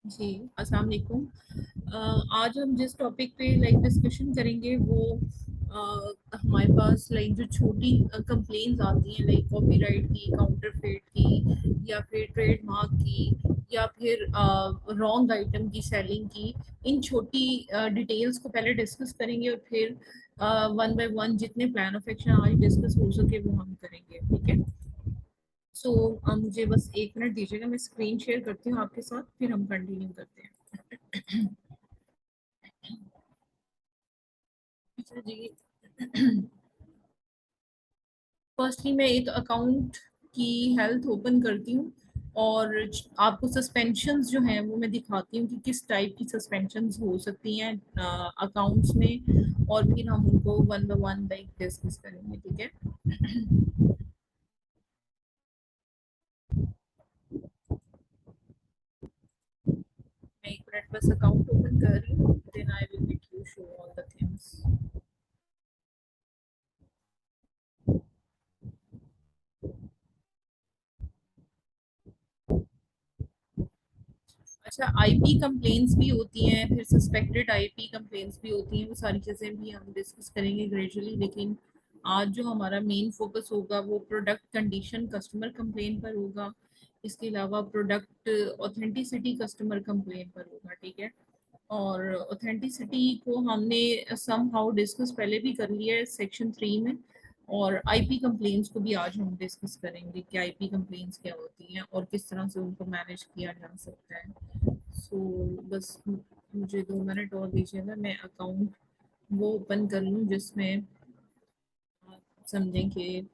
जी, अस्सलाम वालेकुम। आज हम जिस टॉपिक पे डिस्कशन करेंगे वो हमारे पास जो छोटी कंप्लेंट्स आती हैं कॉपीराइट की, काउंटरफेट की, या फिर ट्रेडमार्क की, या फिर रॉन्ग आइटम की सेलिंग की। इन छोटी डिटेल्स को पहले डिस्कस करेंगे और फिर वन बाय वन जितने प्लान ऑफ एक्शन आज डिस्कस हो सके वो हम करेंगे, ठीक है। सो मुझे बस एक मिनट दीजिएगा, मैं स्क्रीन शेयर करती हूँ आपके साथ, फिर हम कंटिन्यू करते हैं। अच्छा जी। फर्स्टली मैं एक अकाउंट की हेल्थ ओपन करती हूँ और आपको सस्पेंशंस जो हैं वो मैं दिखाती हूँ कि किस टाइप की सस्पेंशंस हो सकती हैं अकाउंट्स में, और फिर हम उनको वन बाय वन डिस्कस करेंगे, ठीक है। मैं एक मिनट बस अकाउंट ओपन कर रही हूँ, then I will make you show all the things. अच्छा, आईपी कंप्लेंट्स भी होती हैं, फिर सस्पेक्टेड आईपी कंप्लेंट्स भी होती हैं, वो सारी चीज़ें भी हम डिस्कस करेंगे ग्रेजुअली। लेकिन आज जो हमारा मेन फोकस होगा वो प्रोडक्ट कंडीशन कस्टमर कंप्लेन पर होगा। इसके अलावा प्रोडक्ट ऑथेंटिसिटी कस्टमर कंप्लेन पर होगा, ठीक है। और ऑथेंटिसिटी को हमने सम हाउ डिस्कस पहले भी कर लिया है सेक्शन 3 में। और आईपी कंप्लेंट्स को भी आज हम डिस्कस करेंगे कि आईपी कंप्लेंट्स क्या होती हैं और किस तरह से उनको मैनेज किया जा सकता है। सो बस मुझे 2 मिनट और दीजिएगा, मैं अकाउंट वो ओपन कर लूँ जिसमें आप समझें कि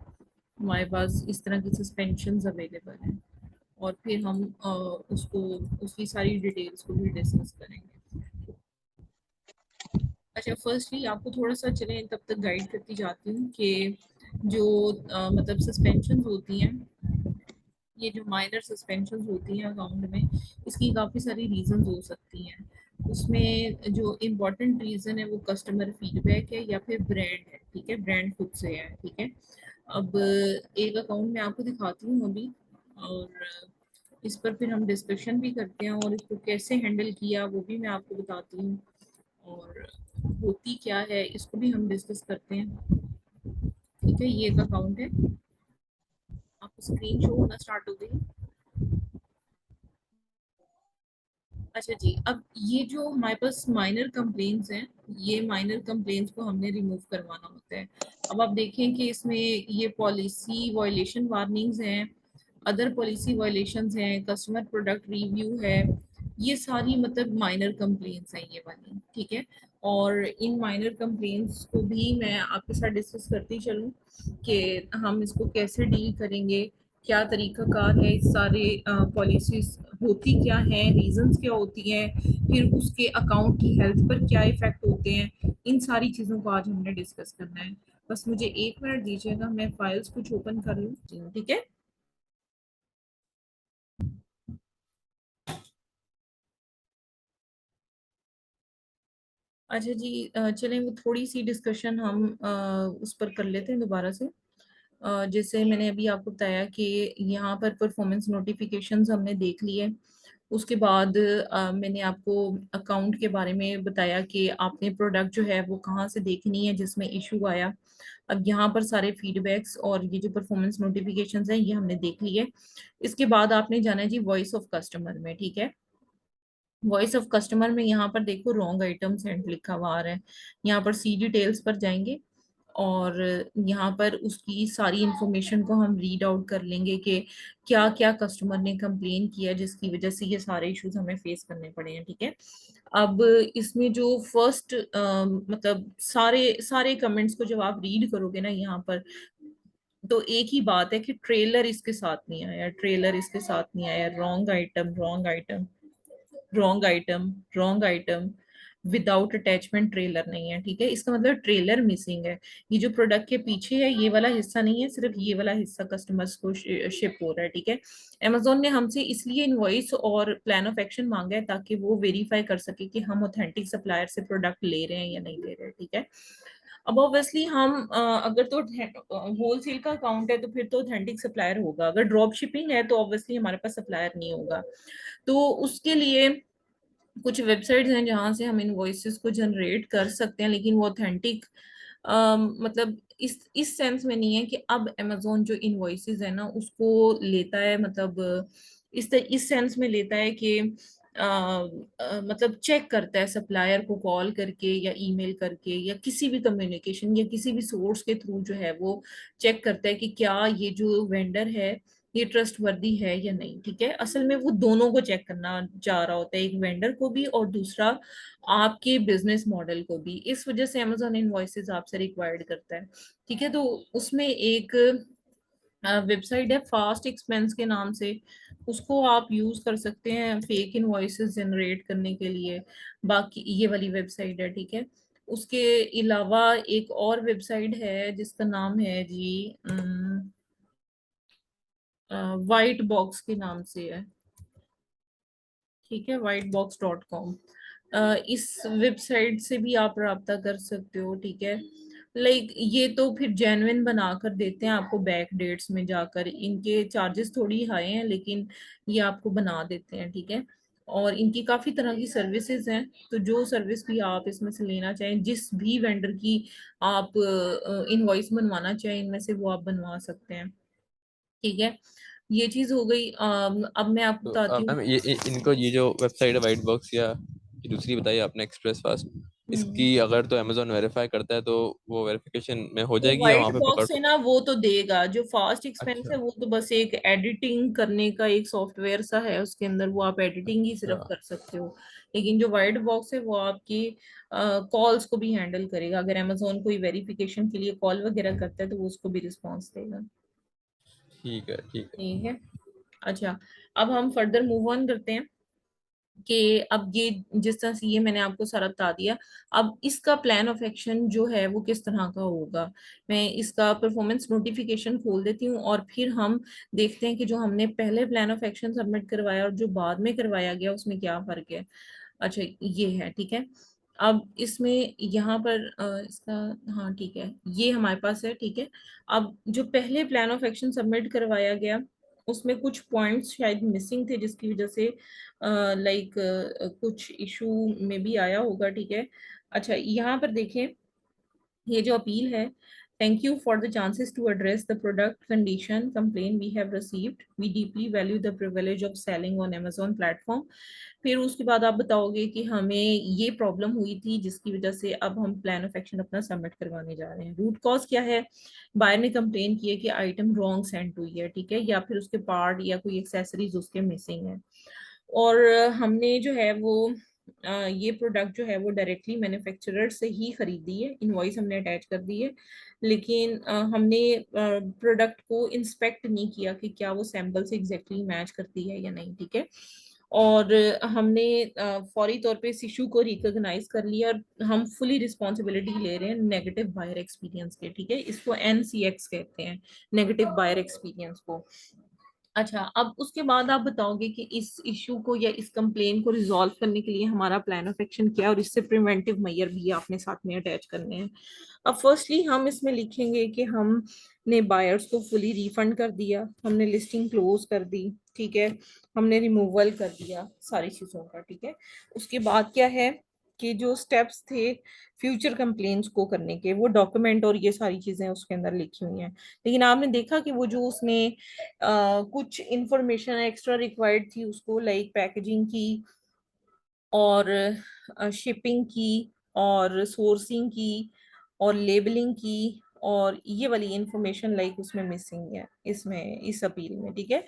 हमारे पास इस तरह की सस्पेंशन अवेलेबल हैं, और फिर हम उसको उसकी सारी डिटेल्स को भी डिस्कस करेंगे। अच्छा, फर्स्टली आपको थोड़ा सा चले तब तक गाइड करती जाती हूँ कि जो मतलब सस्पेंशन होती हैं, ये जो माइनर सस्पेंशन होती हैं अकाउंट में, इसकी काफ़ी सारी रीजन हो सकती हैं। उसमें जो इम्पोर्टेंट रीज़न है वो कस्टमर फीडबैक है या फिर ब्रांड है, ठीक है, ब्रांड खुद से है, ठीक है। अब एक अकाउंट में आपको दिखाती हूँ अभी, और इस पर फिर हम डिस्कशन भी करते हैं और इसको कैसे हैंडल किया वो भी मैं आपको बताती हूँ, और होती क्या है इसको भी हम डिस्कस करते हैं, ठीक है। ये एक अकाउंट है, आपको स्क्रीन शो होना स्टार्ट हो गई। अच्छा जी, अब ये जो हमारे पास माइनर कंप्लेंट्स हैं, ये माइनर कंप्लेंट्स को हमने रिमूव करवाना होता है। अब आप देखें कि इसमें ये पॉलिसी वायलेशन वार्निंग्स हैं, अदर पॉलिसी वायलेशंस हैं, कस्टमर प्रोडक्ट रिव्यू है, ये सारी मतलब माइनर कंप्लेंट्स हैं ये वाली, ठीक है। और इन माइनर कंप्लेंट्स को भी मैं आपके साथ डिस्कस करती चलूँ कि हम इसको कैसे डील करेंगे, क्या तरीकाकार है, इस सारे पॉलिसीज होती क्या है, रीजंस क्या होती हैं, फिर उसके अकाउंट की हेल्थ पर क्या इफेक्ट होते हैं, इन सारी चीज़ों को आज हमने डिस्कस करना है। बस मुझे एक मिनट दीजिएगा, मैं फाइल्स कुछ ओपन कर लूँ, ठीक है। अच्छा जी, चलें वो थोड़ी सी डिस्कशन हम उस पर कर लेते हैं दोबारा से। जैसे मैंने अभी आपको बताया कि यहाँ पर परफॉर्मेंस नोटिफिकेशंस हमने देख लिए। उसके बाद मैंने आपको अकाउंट के बारे में बताया कि आपने प्रोडक्ट जो है वो कहाँ से देखनी है जिसमें इशू आया। अब यहाँ पर सारे फीडबैक्स और ये जो परफॉर्मेंस नोटिफिकेशंस हैं ये हमने देख लिए। इसके बाद आपने जाना है जी वॉइस ऑफ कस्टमर में, ठीक है। वॉइस ऑफ कस्टमर में यहाँ पर देखो रॉन्ग आइटम सेंड लिखा हुआ आ रहा है। यहाँ पर सी डिटेल्स पर जाएंगे और यहाँ पर उसकी सारी इंफॉर्मेशन को हम रीड आउट कर लेंगे कि क्या क्या कस्टमर ने कंप्लेन किया जिसकी वजह से ये सारे इश्यूज हमें फेस करने पड़े हैं, ठीक है। अब इसमें जो फर्स्ट मतलब सारे सारे कमेंट्स को जब आप रीड करोगे ना यहाँ पर, तो एक ही बात है कि ट्रेलर इसके साथ नहीं आया, ट्रेलर इसके साथ नहीं आया, wrong item, wrong item, wrong item, wrong item, without attachment trailer नहीं है, ठीक है। इसका मतलब ट्रेलर मिसिंग है। ये जो प्रोडक्ट के पीछे है ये वाला हिस्सा नहीं है, सिर्फ ये वाला हिस्सा कस्टमर्स को शिप हो रहा है, ठीक है। अमेजोन ने हमसे इसलिए इनवॉइस और प्लान ऑफ एक्शन मांगा है ताकि वो वेरीफाई कर सके कि हम ऑथेंटिक सप्लायर से प्रोडक्ट ले रहे हैं या नहीं ले रहे हैं, ठीक है। अब ऑब्वियसली हम अगर तो होलसेल का अकाउंट है तो फिर तो ऑथेंटिक सप्लायर होगा, अगर ड्रॉप शिपिंग है तो ऑब्वियसली हमारे पास सप्लायर नहीं होगा। तो उसके लिए कुछ वेबसाइट्स हैं जहां से हम इनवॉइसेस को जनरेट कर सकते हैं, लेकिन वो ऑथेंटिक मतलब इस सेंस में नहीं है कि अब amazon जो इनवॉइसेस है ना उसको लेता है, मतलब इस सेंस में लेता है कि मतलब चेक करता है सप्लायर को कॉल करके या ईमेल करके या किसी भी कम्युनिकेशन या किसी भी सोर्स के थ्रू जो है वो चेक करता है कि क्या ये जो वेंडर है ये ट्रस्ट वर्दी है या नहीं। ठीक है, असल में वो दोनों को चेक करना चाह रहा होता है, एक वेंडर को भी और दूसरा आपके बिजनेस मॉडल को भी। इस वजह से अमेजोन इनवॉइसेस आपसे रिक्वायर्ड करता है। ठीक है, तो उसमें एक वेबसाइट है फास्ट एक्सपेंस के नाम से, उसको आप यूज कर सकते हैं फेक इनवॉइसेस जनरेट करने के लिए। बाकी ये वाली वेबसाइट है, ठीक है। उसके अलावा एक और वेबसाइट है जिसका नाम है जी वाइट बॉक्स के नाम से है। ठीक है, whitebox.com। इस वेबसाइट से भी आप राब्ता कर सकते हो। ठीक है, लाइक ये तो फिर जेन्युइन बनाकर देते हैं आपको बैक डेट्स में जाकर, इनके चार्जेस थोड़ी हाई हैं लेकिन ये आपको बना देते हैं। ठीक है, और इनकी काफी तरह की सर्विसेज हैं, तो जो सर्विस भी आप इसमें से लेना चाहें, जिस भी वेंडर की आप इनवॉइस बनवाना चाहें इनमें से वो आप बनवा सकते हैं। ठीक है, ये चीज हो गई। अब मैं आपको तो बताती हूँ। मैम इनको ये जो वेबसाइट है वाइट बॉक्स या ये दूसरी बताई आपने एक्सप्रेस फास्ट, हम्म। इसकी अगर तो अमेजोन वेरीफाई करता है तो वो वेरिफिकेशन में हो वो जाएगी या व्हाइट वहां पे पकड़? बॉक्स है ना, वो तो देगा। जो फास्ट एक्सपेंस है अच्छा। वो तो बस एक एडिटिंग करने का एक सॉफ्टवेयर सा है, उसके अंदर वो आप एडिटिंग ही अच्छा। सिर्फ कर सकते हो। लेकिन जो व्हाइट बॉक्स है वो आपकी कॉल्स को भी हैंडल करेगा। अगर अमेजोन कोई वेरिफिकेशन के लिए कॉल वगैरह करता है तो वो उसको भी रिस्पॉन्स देगा। ठीक है, ठीक है। ठीक है, अच्छा, अब हम फर्दर मूव ऑन करते हैं कि अब ये जिस तरह से ये मैंने आपको सारा बता दिया, अब इसका प्लान ऑफ एक्शन जो है वो किस तरह का होगा। मैं इसका परफॉर्मेंस नोटिफिकेशन खोल देती हूँ और फिर हम देखते हैं कि जो हमने पहले प्लान ऑफ एक्शन सबमिट करवाया और जो बाद में करवाया गया उसमें क्या फर्क है। अच्छा, ये है, ठीक है। अब इसमें यहाँ पर इसका, हाँ ठीक है, ये हमारे पास है। ठीक है, अब जो पहले प्लान ऑफ एक्शन सबमिट करवाया गया उसमें कुछ पॉइंट्स शायद मिसिंग थे जिसकी वजह से लाइक कुछ इशू में भी आया होगा। ठीक है, अच्छा यहाँ पर देखें, ये जो अपील है, thank you for the chances to address the product condition complain we have received, we deeply value the privilege of selling on Amazon platform. फिर उसके बाद आप बताओगे कि हमें ये प्रॉब्लम हुई थी जिसकी वजह से अब हम प्लान ऑफ एक्शन अपना सबमिट करवाने जा रहे हैं। रूट कॉज क्या है, बायर ने कंप्लेन की है कि आइटम रॉन्ग सेंड हुई है। ठीक है, या फिर उसके पार्ट या कोई एक्सेसरीज उसके मिसिंग है। और हमने जो है वो ये प्रोडक्ट जो है वो डायरेक्टली मैन्युफैक्चरर से ही खरीदी है, इनवॉइस हमने अटैच कर दी है। लेकिन हमने प्रोडक्ट को इंस्पेक्ट नहीं किया कि क्या वो सैंपल से एग्जैक्टली मैच करती है या नहीं। ठीक है, और हमने फौरी तौर पे इस इशू को रिकॉग्नाइज कर लिया और हम फुली रिस्पॉन्सिबिलिटी ले रहे हैं नेगेटिव बायर एक्सपीरियंस के। ठीक है, इसको NCX कहते हैं, नेगेटिव बायर एक्सपीरियंस को। अच्छा, अब उसके बाद आप बताओगे कि इस इशू को या इस कंप्लेन को रिजॉल्व करने के लिए हमारा प्लान ऑफ एक्शन क्या है और इससे प्रिवेंटिव मेजर भी आपने साथ में अटैच करने हैं। अब फर्स्टली हम इसमें लिखेंगे कि हमने बायर्स को फुली रिफंड कर दिया, हमने लिस्टिंग क्लोज कर दी। ठीक है, हमने रिमूवल कर दिया सारी चीजों का। ठीक है, उसके बाद क्या है कि जो स्टेप्स थे फ्यूचर कंप्लेन्स को करने के, वो डॉक्यूमेंट और ये सारी चीजें उसके अंदर लिखी हुई हैं। लेकिन आपने देखा कि वो जो उसने कुछ इंफॉर्मेशन एक्स्ट्रा रिक्वायर्ड थी उसको, लाइक पैकेजिंग की और शिपिंग की और सोर्सिंग की और लेबलिंग की, और ये वाली इंफॉर्मेशन लाइक उसमें मिसिंग है इसमें, इस अपील में। ठीक है,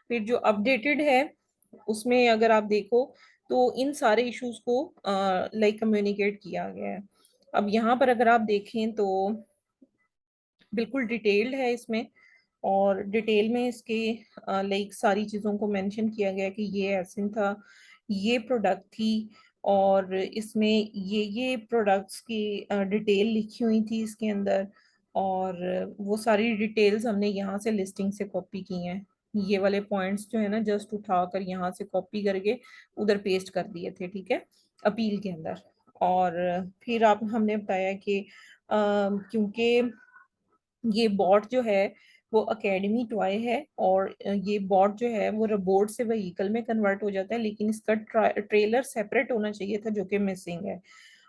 फिर जो अपडेटेड है उसमें अगर आप देखो तो इन सारे इश्यूज को लाइक कम्युनिकेट किया गया है। अब यहाँ पर अगर आप देखें तो बिल्कुल डिटेल्ड है इसमें, और डिटेल में इसके लाइक सारी चीज़ों को मेंशन किया गया कि ये एसिन था, ये प्रोडक्ट थी, और इसमें ये प्रोडक्ट्स की डिटेल लिखी हुई थी इसके अंदर। और वो सारी डिटेल्स हमने यहाँ से लिस्टिंग से कॉपी की हैं। ये वाले पॉइंट्स जो है ना जस्ट उठाकर यहाँ से कॉपी करके उधर पेस्ट कर दिए थे। ठीक है, अपील के अंदर। और फिर आप हमने बताया कि क्योंकि ये बॉट जो है वो अकेडमी टॉय है, और ये बॉट जो है वो रोबोट से व्हीकल में कन्वर्ट हो जाता है, लेकिन इसका ट्रेलर सेपरेट होना चाहिए था, जो कि मिसिंग है।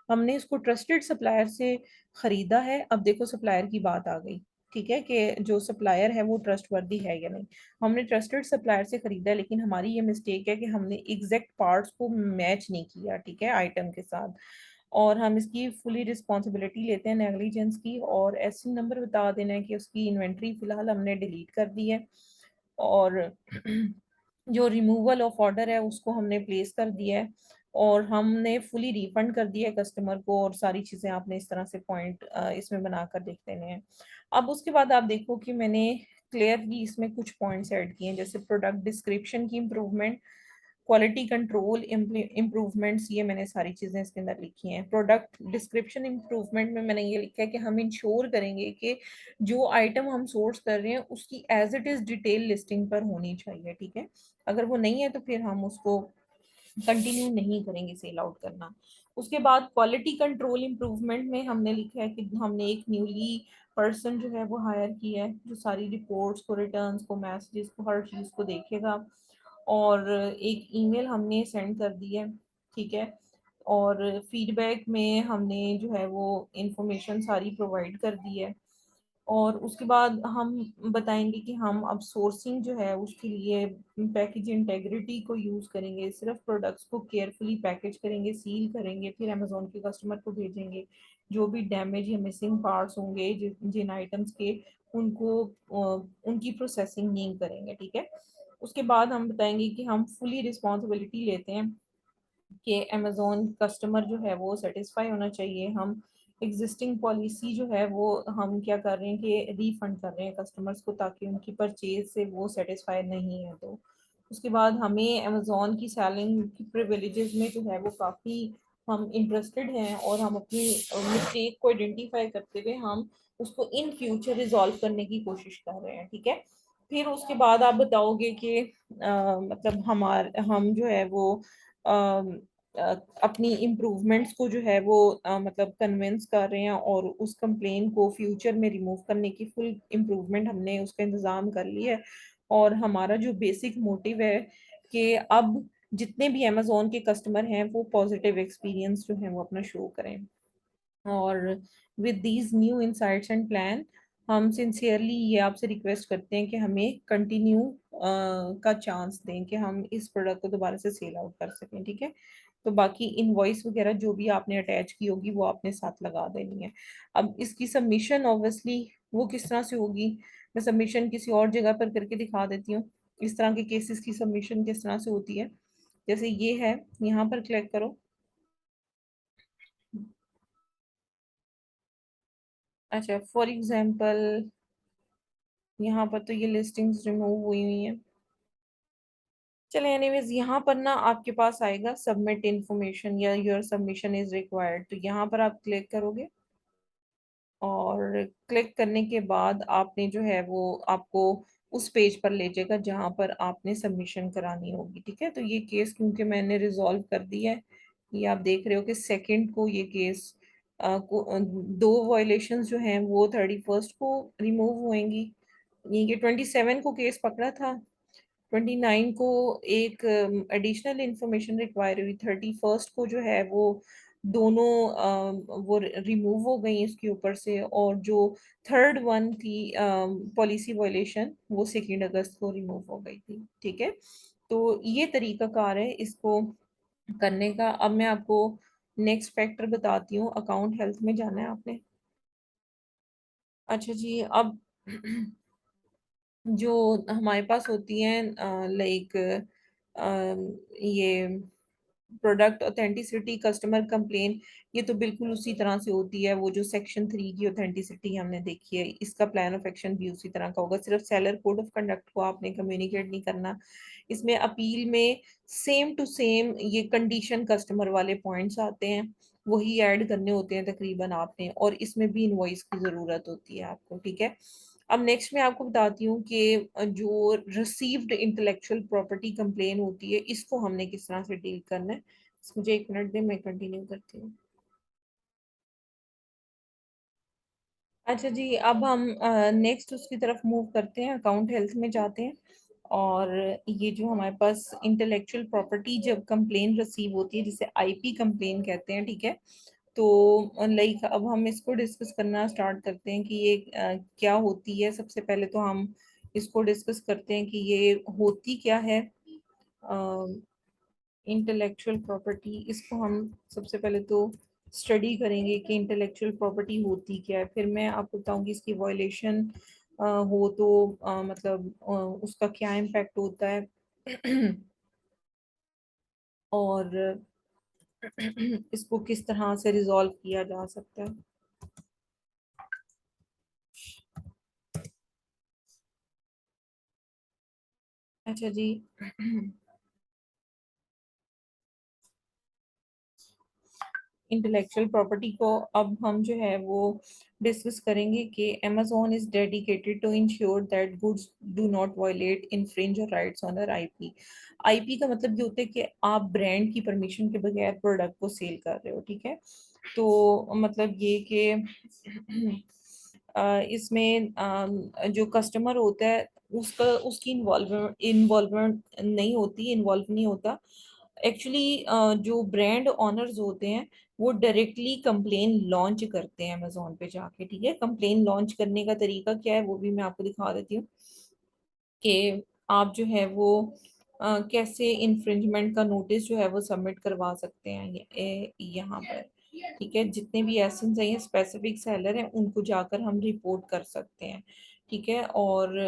हमने इसको ट्रस्टेड सप्लायर से खरीदा है। अब देखो सप्लायर की बात आ गई, ठीक है, कि जो सप्लायर है वो ट्रस्टवर्दी है या नहीं। हमने ट्रस्टेड सप्लायर से खरीदा है, लेकिन हमारी ये मिस्टेक है कि हमने एग्जैक्ट पार्ट्स को मैच नहीं किया, ठीक है, आइटम के साथ। और हम इसकी फुली रिस्पॉन्सिबिलिटी लेते हैं नेग्लिजेंस की, और ऐसी नंबर बता देना है कि उसकी इन्वेंट्री फिलहाल हमने डिलीट कर दी है, और जो रिमूवल ऑफ ऑर्डर है उसको हमने प्लेस कर दिया है, और हमने फुली रिफंड कर दिया है कस्टमर को, और सारी चीज़ें आपने इस तरह से पॉइंट इसमें बनाकर देख देने हैं। अब उसके बाद आप देखो कि मैंने क्लियरली इसमें कुछ पॉइंट्स ऐड किए हैं, जैसे प्रोडक्ट डिस्क्रिप्शन की इम्प्रूवमेंट, क्वालिटी कंट्रोल इम्प्रूवमेंट्स, ये मैंने सारी चीज़ें इसके अंदर लिखी हैं। प्रोडक्ट डिस्क्रिप्शन इम्प्रूवमेंट में मैंने ये लिखा है कि हम इंश्योर करेंगे कि जो आइटम हम सोर्स कर रहे हैं उसकी as it is detail listing पर होनी चाहिए, ठीक है। अगर वो नहीं है तो फिर हम उसको कंटिन्यू नहीं करेंगे सेल आउट करना। उसके बाद क्वालिटी कंट्रोल इम्प्रूवमेंट में हमने लिखा है कि हमने एक न्यूली पर्सन जो है वो हायर किया है, जो सारी रिपोर्ट्स को, रिटर्न्स को, मैसेजेस को, हर चीज़ को देखेगा, और एक ईमेल हमने सेंड कर दी है, ठीक है। और फीडबैक में हमने जो है वो इंफॉर्मेशन सारी प्रोवाइड कर दी है। और उसके बाद हम बताएंगे कि हम अब सोर्सिंग जो है उसके लिए पैकेज इंटेग्रिटी को यूज़ करेंगे, सिर्फ प्रोडक्ट्स को केयरफुली पैकेज करेंगे, सील करेंगे, फिर अमेजोन के कस्टमर को भेजेंगे। जो भी डैमेज या मिसिंग पार्ट्स होंगे जिन आइटम्स के, उनको उनकी प्रोसेसिंग नहीं करेंगे, ठीक है। उसके बाद हम बताएंगे कि हम फुली रिस्पॉन्सिबिलिटी लेते हैं कि अमेजोन कस्टमर जो है वो सेटिस्फाई होना चाहिए। हम एग्जिस्टिंग पॉलिसी जो है वो हम क्या कर रहे हैं कि रीफंड कर रहे हैं कस्टमर्स को, ताकि उनकी परचेज से वो सेटिस्फाई नहीं है। तो उसके बाद हमें अमेजोन की सेलिंग की प्रिविलेजेस में जो है वो काफ़ी हम इंटरेस्टेड हैं, और हम अपनी मिस्टेक को आइडेंटिफाई करते हुए हम उसको इन फ्यूचर रिजॉल्व करने की कोशिश कर रहे हैं, ठीक है। फिर उसके बाद आप बताओगे कि मतलब हम जो है वो अपनी इम्प्रूवमेंट्स को जो है वो मतलब कन्विंस कर रहे हैं, और उस कंप्लेन को फ्यूचर में रिमूव करने की फुल इम्प्रूवमेंट हमने उसका इंतज़ाम कर लिया है। और हमारा जो बेसिक मोटिव है कि अब जितने भी अमेजोन के कस्टमर हैं वो पॉजिटिव एक्सपीरियंस जो है वो अपना शो करें। और with these new insights and plan, हम सिंसियरली ये आपसे रिक्वेस्ट करते हैं कि हमें कंटिन्यू का चांस दें कि हम इस प्रोडक्ट को दोबारा से सेल आउट कर सकें, ठीक है। तो बाकी इनवॉइस वगैरह जो भी आपने अटैच की होगी वो आपने साथ लगा देनी है। अब इसकी सबमिशन ऑब्वियसली वो किस तरह से होगी, मैं सबमिशन किसी और जगह पर करके दिखा देती हूँ। इस तरह के केसेस की सबमिशन किस तरह से होती है, जैसे ये है, यहाँ पर क्लिक करो। अच्छा, फॉर एग्जाम्पल यहाँ पर तो ये लिस्टिंग्स रिमूव हुई हुई हैं। चले, एनीवेज यहाँ पर ना आपके पास आएगा सबमिट इन्फॉर्मेशन या योर सबमिशन इज रिक्वायर्ड, तो यहाँ पर आप क्लिक करोगे, और क्लिक करने के बाद आपने जो है वो आपको उस पेज पर ले जाएगा जहाँ पर आपने सबमिशन करानी होगी, ठीक है। तो ये केस क्योंकि मैंने रिजॉल्व कर दिया है, ये आप देख रहे हो कि सेकंड को ये केस दो वायलेशंस जो हैं वो 31st को रिमूव होंगी। ये 27 को केस पकड़ा था, 29 को एक एडिशनल इंफॉर्मेशन रिक्वायर हुई, 31st को जो है वो दोनों वो रिमूव हो गई इसके ऊपर से, और जो थर्ड वन थी पॉलिसी वायलेशन वो 2 अगस्त को रिमूव हो गई थी, ठीक है। तो ये तरीका कार है इसको करने का। अब मैं आपको नेक्स्ट फैक्टर बताती हूँ, अकाउंट हेल्थ में जाना है आपने। अच्छा जी, अब जो हमारे पास होती हैं लाइक ये प्रोडक्ट ऑथेंटिसिटी, कस्टमर कंप्लेन, ये तो बिल्कुल उसी तरह से होती है। वो जो सेक्शन 3 की ऑथेंटिसिटी हमने देखी है, इसका प्लान ऑफ एक्शन भी उसी तरह का होगा, सिर्फ सेलर कोड ऑफ कंडक्ट को आपने कम्युनिकेट नहीं करना। इसमें अपील में सेम टू सेम ये कंडीशन कस्टमर वाले पॉइंट्स आते हैं, वही ऐड करने होते हैं तकरीबन आपने, और इसमें भी इनवॉइस की ज़रूरत होती है आपको, ठीक है। अब नेक्स्ट मैं आपको बताती हूँ कि जो रिसीव्ड इंटेलेक्चुअल प्रॉपर्टी कंप्लेन होती है इसको हमने किस तरह से डील करना है। मुझे 1 मिनट दें, मैं कंटिन्यू करती हूँ। अच्छा जी, अब हम नेक्स्ट उसकी तरफ मूव करते हैं, अकाउंट हेल्थ में जाते हैं। और ये जो हमारे पास इंटेलेक्चुअल प्रॉपर्टी जब कंप्लेन रिसीव होती है, जिसे आईपी कंप्लेन कहते हैं, ठीक है। तो लाइक अब हम इसको डिस्कस करना स्टार्ट करते हैं कि ये क्या होती है। सबसे पहले तो हम इसको डिस्कस करते हैं कि ये होती क्या है। इंटेलेक्चुअल प्रॉपर्टी, इसको हम सबसे पहले तो स्टडी करेंगे कि इंटेलेक्चुअल प्रॉपर्टी होती क्या है, फिर मैं आपको बताऊंगी इसकी वायलेशन हो तो मतलब उसका क्या इम्पैक्ट होता है और इसको किस तरह से रिजॉल्व किया जा सकता है। अच्छा जी। इंटेलेक्चुअल प्रॉपर्टी को अब हम जो है वो डिस्कस करेंगे कि Amazon is dedicated to ensure that goods do not violate infringe rights on IP. IP का मतलब ये होता है कि आप ब्रांड की परमिशन के बगैर प्रोडक्ट को सेल कर रहे हो, ठीक है। तो मतलब ये कि इसमें जो कस्टमर होता है उसका उसकी इन्वॉल्वमेंट नहीं होती, इन्वॉल्व नहीं होता। एक्चुअली जो ब्रांड ऑनर्स होते हैं वो डायरेक्टली कंप्लेन लॉन्च करते हैं अमेजोन पे जाके, ठीक है। कंप्लेन लॉन्च करने का तरीका क्या है वो भी मैं आपको दिखा देती हूँ कि आप जो है वो कैसे इन्फ्रिंजमेंट का नोटिस जो है वो सबमिट करवा सकते हैं यहाँ पर, ठीक है। जितने भी एसेंस हैं, स्पेसिफिक सेलर हैं, उनको जाकर हम रिपोर्ट कर सकते हैं, ठीक है। और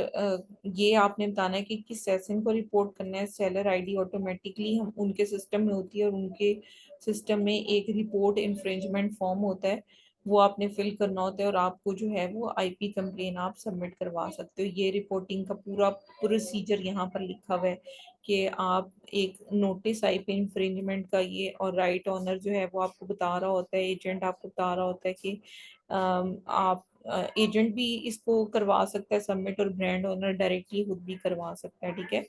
ये आपने बताना है कि किस सेशन को रिपोर्ट करना है। सेलर आईडी ऑटोमेटिकली हम उनके सिस्टम में होती है और उनके सिस्टम में एक रिपोर्ट इन्फ्रिंजमेंट फॉर्म होता है, वो आपने फिल करना होता है और आपको जो है वो आईपी कंप्लेन आप सबमिट करवा सकते हो। ये रिपोर्टिंग का पूरा प्रोसीजर यहाँ पर लिखा हुआ है कि आप एक नोटिस आईपी इंफ्रिंजमेंट का ये, और राइट ऑनर जो है वो आपको बता रहा होता है, एजेंट आपको बता रहा होता है कि आप एजेंट भी इसको करवा सकता है सबमिट और ब्रांड ओनर डायरेक्टली खुद भी करवा सकता है, ठीक है।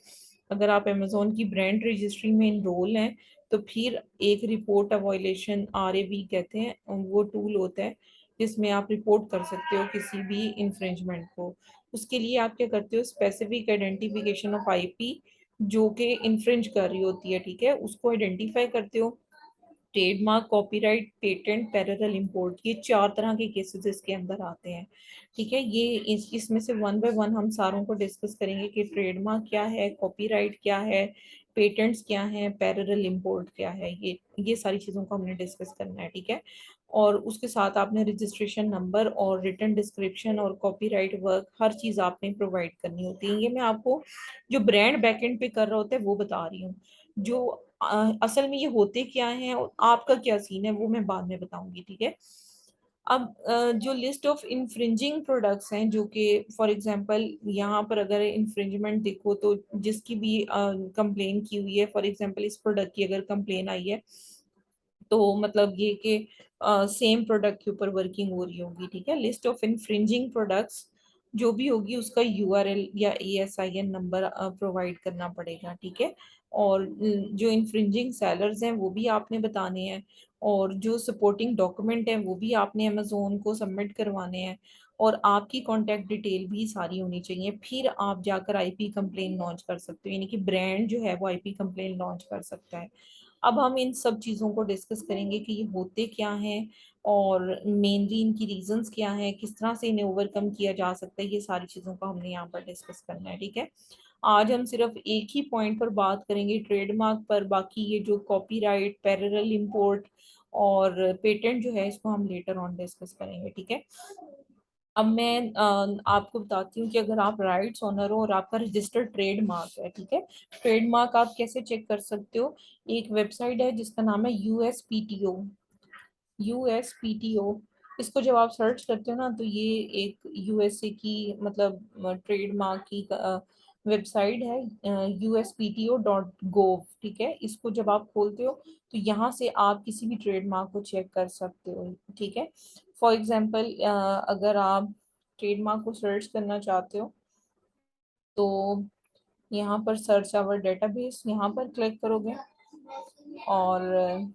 अगर आप अमेजोन की ब्रांड रजिस्ट्री में इनरोल हैं तो फिर एक रिपोर्ट अ वायलेशन आरएवी कहते हैं, वो टूल होता है जिसमें आप रिपोर्ट कर सकते हो किसी भी इंफ्रिंजमेंट को। उसके लिए आप क्या करते हो, स्पेसिफिक आइडेंटिफिकेशन ऑफ आईपी जो कि इंफ्रिंज कर रही होती है, ठीक है, उसको आइडेंटिफाई करते हो। Trademark, copyright, patent, parallel import, ये चार तरह के केसेस इसके अंदर आते हैं, ठीक है। ये इसमें से वन बाय वन हम सारों को डिस्कस करेंगे कि ट्रेडमार्क क्या है, कॉपीराइट क्या है, पेटेंट्स क्या है, पैरेलल इंपोर्ट क्या है। ये सारी चीज़ों को हमने डिस्कस करना है, ठीक है। और उसके साथ आपने रजिस्ट्रेशन नंबर और रिटर्न डिस्क्रिप्शन और कॉपीराइट वर्क हर चीज़ आपने प्रोवाइड करनी होती है। ये मैं आपको जो ब्रांड बैकएंड पे कर रहा होता है वो बता रही हूँ। जो असल में ये होते क्या हैं और आपका क्या सीन है वो मैं बाद में बताऊंगी, ठीक है। अब जो लिस्ट ऑफ इन्फ्रिंजिंग प्रोडक्ट्स हैं, जो कि फॉर एग्जांपल यहाँ पर अगर इन्फ्रिंजमेंट देखो तो जिसकी भी कंप्लेन की हुई है, फॉर एग्जांपल इस प्रोडक्ट की अगर कंप्लेन आई है तो मतलब ये कि सेम प्रोडक्ट के ऊपर वर्किंग हो रही होगी, ठीक है। लिस्ट ऑफ इन्फ्रिंजिंग प्रोडक्ट्स जो भी होगी उसका यूआरएल या एएसआईएन नंबर प्रोवाइड करना पड़ेगा, ठीक है। और जो इन्फ्रिंजिंग सेलर्स हैं वो भी आपने बताने हैं, और जो सपोर्टिंग डॉक्यूमेंट हैं वो भी आपने अमेजोन को सबमिट करवाने हैं, और आपकी कॉन्टैक्ट डिटेल भी सारी होनी चाहिए। फिर आप जाकर आईपी कंप्लेन लॉन्च कर सकते हो, यानी कि ब्रांड जो है वो आईपी कंप्लेन लॉन्च कर सकता है। अब हम इन सब चीज़ों को डिस्कस करेंगे कि ये होते क्या हैं और मेनली इनकी रीजंस क्या हैं, किस तरह से इन्हें ओवरकम किया जा सकता है। ये सारी चीज़ों को हमने यहाँ पर डिस्कस करना है, ठीक है। आज हम सिर्फ एक ही पॉइंट पर बात करेंगे, ट्रेडमार्क पर। बाकी ये जो कॉपीराइट, पैरेलल इंपोर्ट और पेटेंट जो है इसको हम लेटर ऑन डिस्कस करेंगे, ठीक है। अब मैं आपको बताती हूँ कि अगर आप राइट्स ओनर हो और आपका रजिस्टर्ड ट्रेडमार्क है, ठीक है। ट्रेडमार्क आप कैसे चेक कर सकते हो, एक वेबसाइट है जिसका नाम है यूएसपीटीओ। यूएसपीटीओ, इसको जब आप सर्च करते हो ना तो ये एक यूएसए की मतलब ट्रेडमार्क की वेबसाइट है, uspto.gov, ठीक है। इसको जब आप खोलते हो तो यहाँ से आप किसी भी ट्रेडमार्क को चेक कर सकते हो, ठीक है। फॉर एग्जांपल अगर आप ट्रेडमार्क को सर्च करना चाहते हो तो यहाँ पर सर्च आवर डेटाबेस यहाँ पर क्लिक करोगे, और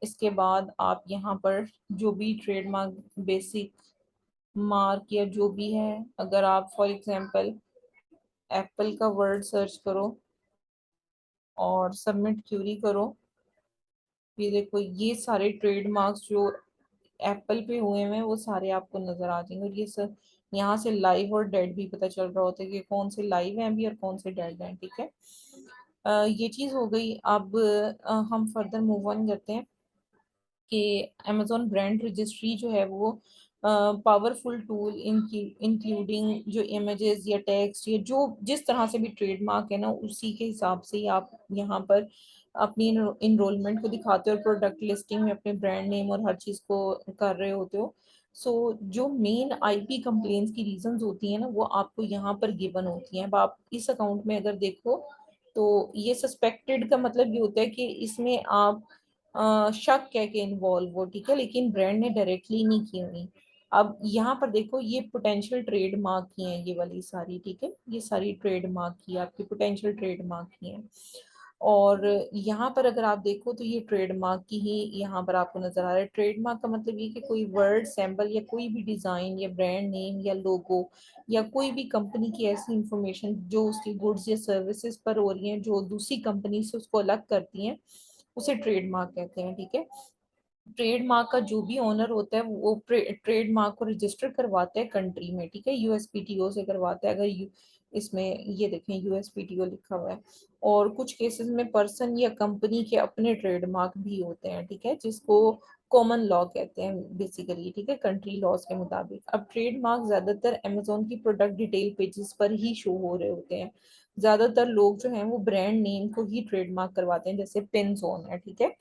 इसके बाद आप यहाँ पर जो भी ट्रेडमार्क बेसिक मार्क या जो भी है, अगर आप फॉर एग्जांपल एप्पल का वर्ड सर्च करो और सबमिट क्यूरी करो, ये देखो ये सारे ट्रेडमार्क्स जो एप्पल पे हुए हैं वो सारे आपको नजर आ जाएंगे। और ये सब यहाँ से लाइव और डेड भी पता चल रहा होता है कि कौन से लाइव हैं अभी और कौन से डेड हैं। ठीक है, ये चीज हो गई। अब हम फर्दर मूव ऑन करते हैं कि amazon ब्रांड रजिस्ट्री जो है वो पावरफुल टूल इंक्लूडिंग जो इमेजेस या टेक्स्ट या जो जिस तरह से भी ट्रेडमार्क है ना, उसी के हिसाब से ही आप यहाँ पर अपनी इनरोलमेंट को दिखाते हो और प्रोडक्ट लिस्टिंग में अपने ब्रांड नेम और हर चीज को कर रहे होते हो। सो जो मेन आईपी कंप्लेंट्स की रीजंस होती हैं ना, वो आपको यहाँ पर गिवन होती हैं। अब आप इस अकाउंट में अगर देखो तो ये सस्पेक्टेड का मतलब ये होता है कि इसमें आप शक है कि इन्वॉल्व हो। ठीक है, लेकिन ब्रांड ने डायरेक्टली नहीं की हुई। अब यहाँ पर देखो ये पोटेंशियल ट्रेड मार्क की हैं ये वाली सारी। ठीक है, ये सारी ट्रेड मार्क की आपकी पोटेंशियल ट्रेड मार्क की हैं। और यहाँ पर अगर आप देखो तो ये ट्रेडमार्क की ही यहाँ पर आपको नजर आ रहा है। ट्रेडमार्क का मतलब ये कि कोई वर्ड सैम्बल या कोई भी डिजाइन या ब्रांड नेम या लोगो या कोई भी कंपनी की ऐसी इंफॉर्मेशन जो उसकी गुड्स या सर्विसेज पर हो रही है जो दूसरी कंपनी से उसको अलग करती हैं, उसे ट्रेडमार्क कहते हैं। ठीक है, ट्रेडमार्क का जो भी ओनर होता है वो ट्रेडमार्क को रजिस्टर करवाता है कंट्री में। ठीक है, यूएसपीटीओ से करवाता है। अगर इसमें ये देखें यूएसपीटीओ लिखा हुआ है। और कुछ केसेस में पर्सन या कंपनी के अपने ट्रेडमार्क भी होते हैं। ठीक है, जिसको कॉमन लॉ कहते हैं बेसिकली। ठीक है, कंट्री लॉज के मुताबिक। अब ट्रेडमार्क ज्यादातर अमेजोन की प्रोडक्ट डिटेल पेजेस पर ही शो हो रहे होते हैं। ज्यादातर लोग जो हैं वो ब्रांड नेम को ही ट्रेडमार्क करवाते हैं, जैसे पिन जोन है। ठीक है,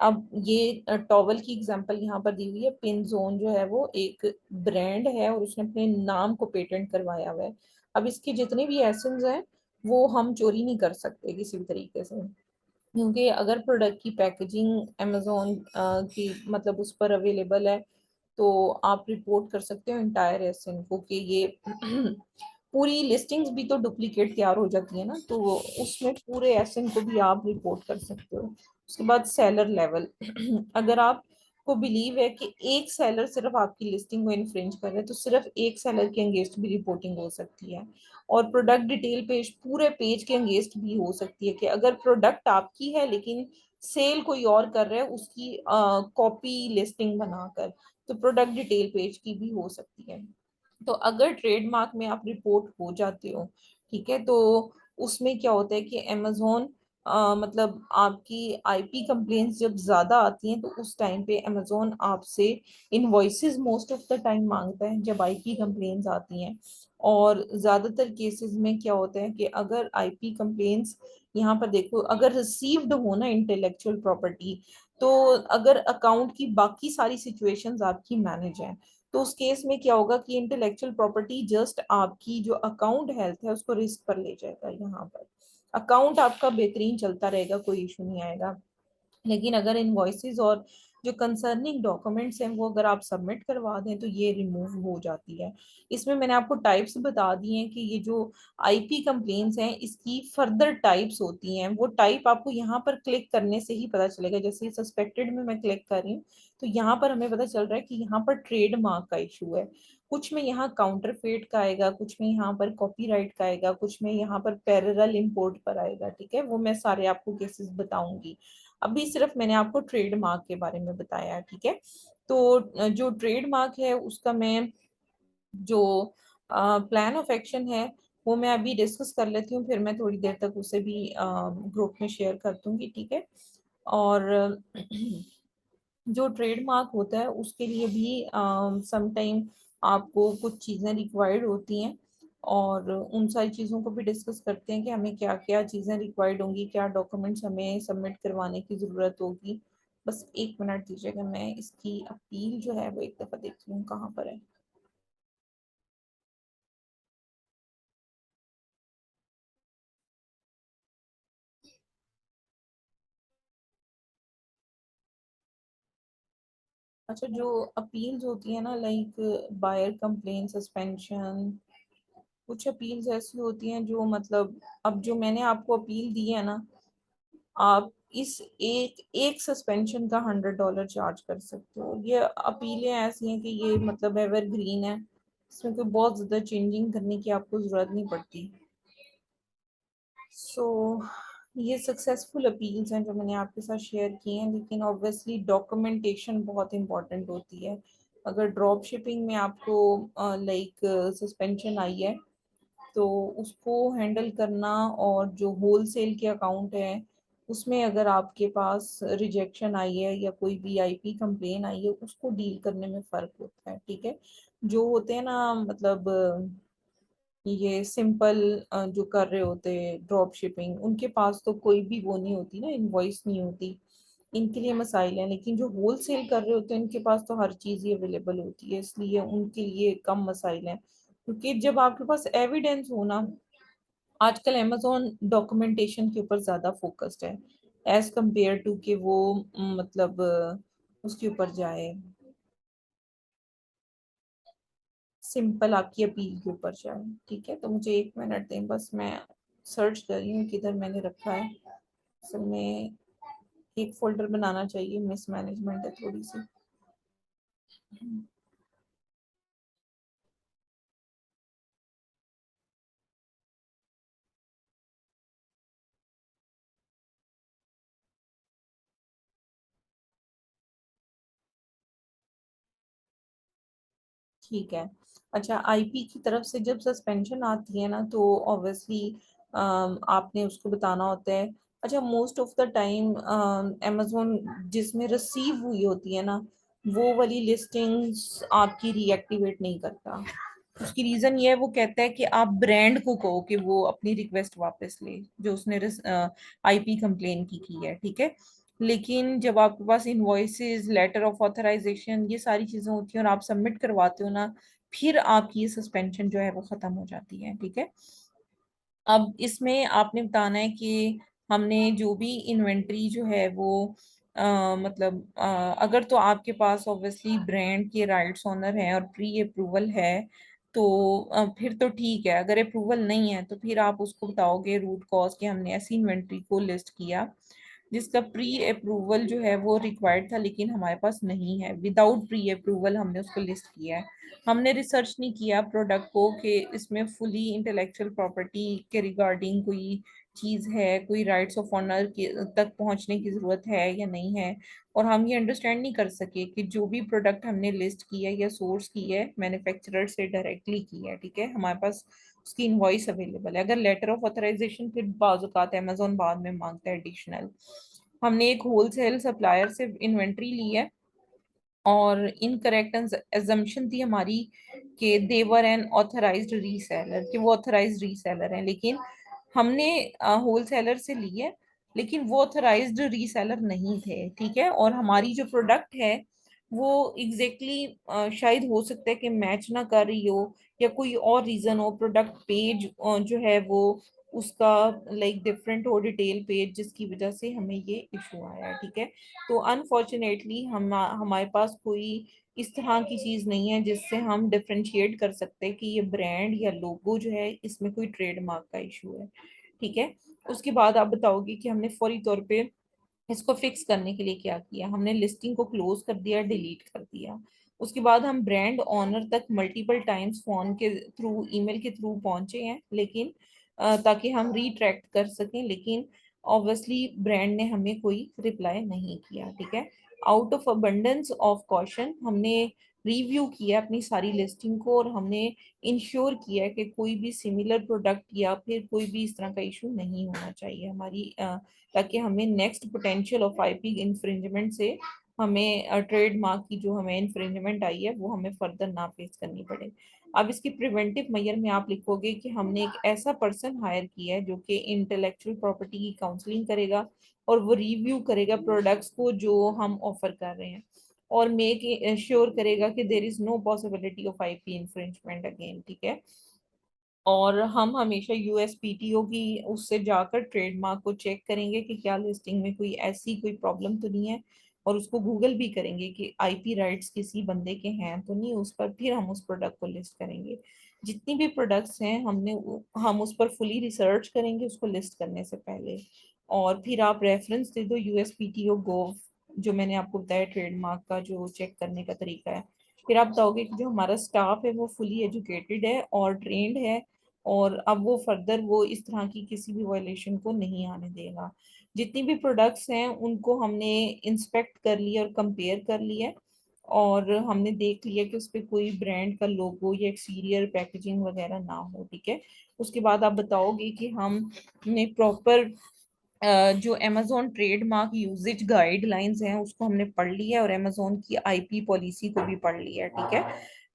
अब ये टॉवल की एग्जांपल यहाँ पर दी हुई है। पिन जोन जो है वो एक ब्रांड है और उसने अपने नाम को पेटेंट करवाया हुआ है। अब इसके जितने भी एसेंस हैं वो हम चोरी नहीं कर सकते किसी भी तरीके से, क्योंकि अगर प्रोडक्ट की पैकेजिंग अमेजोन की मतलब उस पर अवेलेबल है तो आप रिपोर्ट कर सकते हो इंटायर एसेंट को कि ये पूरी लिस्टिंग्स भी तो डुप्लीकेट तैयार हो जाती है ना, तो उसमें पूरे एसेंट को भी आप रिपोर्ट कर सकते हो। उसके बाद सेलर लेवल अगर आप को बिलीव है कि एक सेलर सिर्फ आपकी लिस्टिंग को इन्फ्रिंज कर रहा है तो सिर्फ एक सेलर के अगेंस्ट भी रिपोर्टिंग हो सकती है। और प्रोडक्ट डिटेल पेज पूरे पेज के अगेंस्ट भी हो सकती है कि अगर प्रोडक्ट आपकी है लेकिन सेल कोई और कर रहा है उसकी कॉपी लिस्टिंग बनाकर, तो प्रोडक्ट डिटेल पेज की भी हो सकती है। तो अगर ट्रेडमार्क में आप रिपोर्ट हो जाते हो, ठीक है, तो उसमें क्या होता है कि अमेजोन मतलब आपकी आईपी कंप्लेंट्स जब ज्यादा आती हैं तो उस टाइम पे अमेजोन आपसे invoices most of the time मांगता है जब आईपी कंप्लेंट्स आती हैं। और ज्यादातर केसेस में क्या होता है कि अगर आईपी कंप्लेंट्स यहाँ पर देखो अगर रिसीव्ड हो ना इंटेलेक्चुअल प्रॉपर्टी, तो अगर अकाउंट की बाकी सारी सिचुएशंस आपकी मैनेज हैं तो उस केस में क्या होगा कि इंटेलेक्चुअल प्रॉपर्टी जस्ट आपकी जो अकाउंट हेल्थ है उसको रिस्क पर ले जाएगा। यहाँ पर अकाउंट आपका बेहतरीन चलता रहेगा, कोई इशू नहीं आएगा। लेकिन अगर इनवॉइसेस और जो कंसर्निंग डॉक्यूमेंट्स हैं वो अगर आप सबमिट करवा दें तो ये रिमूव हो जाती है। इसमें मैंने आपको टाइप्स बता दी हैं कि ये जो आईपी कंप्लेंट्स हैं इसकी फर्दर टाइप्स होती हैं। वो टाइप आपको यहाँ पर क्लिक करने से ही पता चलेगा। जैसे सस्पेक्टेड में मैं क्लिक कर रही हूँ तो यहाँ पर हमें पता चल रहा है कि यहाँ पर ट्रेडमार्क का इशू है। कुछ में यहाँ काउंटरफेट का आएगा, कुछ में यहाँ पर कॉपीराइट का आएगा, कुछ में यहाँ पर पैरेलल इंपोर्ट पर आएगा। ठीक है, वो मैं सारे आपको केसेस बताऊंगी। अभी सिर्फ मैंने आपको ट्रेडमार्क के बारे में बताया है। ठीक है, तो जो ट्रेडमार्क है उसका मैं जो प्लान ऑफ एक्शन है वो मैं अभी डिस्कस कर लेती हूँ, फिर मैं थोड़ी देर तक उसे भी ग्रुप में शेयर कर दूंगी। ठीक है, और जो ट्रेडमार्क होता है उसके लिए भी समटाइम आपको कुछ चीज़ें रिक्वायर्ड होती हैं और उन सारी चीज़ों को भी डिस्कस करते हैं कि हमें क्या क्या चीज़ें रिक्वायर्ड होंगी, क्या डॉक्यूमेंट्स हमें सबमिट करवाने की ज़रूरत होगी। बस एक मिनट दीजिएगा, मैं इसकी अपील जो है वो एक दफ़ा देखती हूँ कहाँ पर है। अच्छा, जो अपील्स होती है ना लाइक बायर कंप्लेन सस्पेंशन, कुछ अपील्स ऐसी होती हैं जो मतलब अब जो मैंने आपको अपील दी है ना, आप इस एक एक सस्पेंशन का $100 चार्ज कर सकते हो। ये अपीलें ऐसी हैं कि ये मतलब एवरग्रीन है। इसमें कोई बहुत ज्यादा चेंजिंग करने की आपको जरूरत नहीं पड़ती। सो ये सक्सेसफुल अपील्स हैं जो मैंने आपके साथ शेयर किए हैं, लेकिन ऑब्वियसली डॉक्यूमेंटेशन बहुत इंपॉर्टेंट होती है। अगर ड्रॉप शिपिंग में आपको लाइक सस्पेंशन आई है, तो उसको हैंडल करना, और जो होलसेल के अकाउंट है उसमें अगर आपके पास रिजेक्शन आई है या कोई वीआईपी कंप्लेन आई है, उसको डील करने में फर्क होता है। ठीक है, जो होते हैं ना, मतलब ये सिंपल जो कर रहे होते हैं ड्रॉप शिपिंग, उनके पास तो कोई भी वो नहीं होती ना, इनवॉइस नहीं होती, इनके लिए मसाइल हैं। लेकिन जो होलसेल कर रहे होते हैं उनके पास तो हर चीज ही अवेलेबल होती है, इसलिए उनके लिए कम मसाइल हैं। क्योंकि जब आपके पास एविडेंस हो ना, आजकल अमेजोन डॉक्यूमेंटेशन के ऊपर ज्यादा फोकस्ड है एज कंपेयर टू कि वो मतलब उसके ऊपर जाए, सिंपल आपकी अपील के ऊपर जाए। ठीक है, तो मुझे 1 मिनट दें, बस मैं सर्च कर रही हूँ किधर मैंने रखा है। असल में एक फोल्डर बनाना चाहिए, मिसमैनेजमेंट है थोड़ी सी। ठीक है। अच्छा, आईपी की तरफ से जब सस्पेंशन आती है ना, तो ऑब्वियसली आपने उसको बताना होता है। अच्छा, most of the time amazon जिसमें रिसीव हुई होती है ना, वो वाली लिस्टिंग्स आपकी रीएक्टिवेट नहीं करता। उसकी रीजन ये है, वो कहता है कि आप ब्रांड को कहो कि वो अपनी रिक्वेस्ट वापस ले, जो उसने आईपी कंप्लेन की है। ठीक है, लेकिन जब आपके पास इनवॉइसेस, लेटर ऑफ ऑथराइजेशन, ये सारी चीजें होती हैं और आप सबमिट करवाते हो ना, फिर आपकी ये सस्पेंशन जो है वो खत्म हो जाती है। ठीक है, अब इसमें आपने बताना है कि हमने जो भी इन्वेंट्री जो है वो मतलब अगर तो आपके पास ऑब्वियसली ब्रांड के राइट्स ऑनर हैं और प्री अप्रूवल है, तो फिर तो ठीक है। अगर अप्रूवल नहीं है तो फिर आप उसको बताओगे रूट कॉज कि हमने ऐसी इन्वेंट्री को लिस्ट किया जिसका प्री अप्रूवल जो है वो रिक्वायर्ड था, लेकिन हमारे पास नहीं है, विदाउट प्री अप्रूवल हमने उसको लिस्ट किया है। हमने रिसर्च नहीं किया प्रोडक्ट को कि इसमें फुली इंटेलेक्चुअल प्रॉपर्टी के रिगार्डिंग कोई चीज है, कोई राइट्स ऑफ ऑनर के तक पहुंचने की जरूरत है या नहीं है। और हम ये अंडरस्टैंड नहीं कर सके कि जो भी प्रोडक्ट हमने लिस्ट की है या सोर्स की है मैन्युफैक्चरर से डायरेक्टली की है। ठीक है, हमारे पास उसकी इनवॉइस अवेलेबल है। अगर लेटर ऑफ ऑथराइजेशन फिर बाजुकात अमेजोन बाद में मांगता है एडिशनल। हमने एक होलसेल सप्लायर से इन्वेंट्री ली है, और इनकरेक्ट एजम्पशन थी हमारी कि देवर एन ऑथराइज्ड रीसेलर, कि वो ऑथराइज्ड रीसेलर हैं, लेकिन हमने होलसेलर से ली है, लेकिन वो ऑथराइज्ड रीसेलर नहीं थे। ठीक है, और हमारी जो प्रोडक्ट है वो एग्जैक्टली शायद हो सकता है कि मैच ना कर रही हो, या कोई और रीजन हो, प्रोडक्ट पेज जो है वो उसका लाइक डिफरेंट हो, डिटेल पेज, जिसकी वजह से हमें ये इशू आया है। ठीक है, तो अनफॉर्चुनेटली हमारे पास कोई इस तरह की चीज नहीं है जिससे हम डिफरेंशिएट कर सकते हैं कि ये ब्रांड या लोगो जो है इसमें कोई ट्रेडमार्क का इशू है। ठीक है, उसके बाद आप बताओगे कि हमने फौरी तौर पे इसको फिक्स करने के लिए क्या किया। हमने लिस्टिंग को क्लोज कर दिया, डिलीट कर दिया। उसके बाद हम ब्रांड ऑनर तक मल्टीपल टाइम्स फोन के थ्रू, ईमेल के थ्रू पहुंचे हैं, लेकिन ताकि हम रीट्रैक्ट कर सकें, लेकिन ऑब्वियसली ब्रांड ने हमें कोई रिप्लाई नहीं किया। ठीक है, out of abundance of caution हमने रिव्यू किया अपनी सारी लिस्टिंग को, और हमने इंश्योर किया कि कोई भी सिमिलर प्रोडक्ट या फिर कोई भी इस तरह का इशू नहीं होना चाहिए हमारी, ताकि हमें next potential of IP infringement से हमें ट्रेडमार्क की जो हमें इंफ्रिंजमेंट आई है वो हमें फर्दर ना फेस करनी पड़े। अब इसकी प्रिवेंटिव मेजर में आप लिखोगे कि हमने एक ऐसा पर्सन हायर किया है जो कि इंटेलेक्चुअल प्रॉपर्टी की काउंसलिंग करेगा, और वो रिव्यू करेगा प्रोडक्ट्स को जो हम ऑफर कर रहे हैं, और मेक श्योर करेगा कि there is no possibility of IP infringement again. ठीक है, और हम हमेशा यूएसपीटीओ की उससे जाकर ट्रेडमार्क को चेक करेंगे कि क्या लिस्टिंग में कोई ऐसी कोई प्रॉब्लम तो नहीं है, और उसको गूगल भी करेंगे कि आईपी राइट्स किसी बंदे के हैं तो नहीं उस पर, फिर हम उस प्रोडक्ट को लिस्ट करेंगे। जितनी भी प्रोडक्ट्स हैं हम उस पर फुली रिसर्च करेंगे उसको लिस्ट करने से पहले। और फिर आप रेफरेंस दे दो यूएसपीटीओ गोव, जो मैंने आपको बताया ट्रेडमार्क का जो चेक करने का तरीका है, फिर आप बताओगे कि जो हमारा स्टाफ है वो फुली एजुकेटेड है और ट्रेंड है, और अब वो फर्दर वो इस तरह की किसी भी वायलेशन को नहीं आने देगा। जितनी भी प्रोडक्ट्स हैं उनको हमने इंस्पेक्ट कर लिया और कंपेयर कर लिया, और हमने देख लिया कि उस पर कोई ब्रांड का लोगो या एक्सटीरियर पैकेजिंग वगैरह ना हो, ठीक है। उसके बाद आप बताओगे कि हमने प्रॉपर जो अमेजोन ट्रेडमार्क यूजेज गाइडलाइंस हैं उसको हमने पढ़ लिया है, और अमेजोन की आईपी पॉलिसी को भी पढ़ लिया है, ठीक है।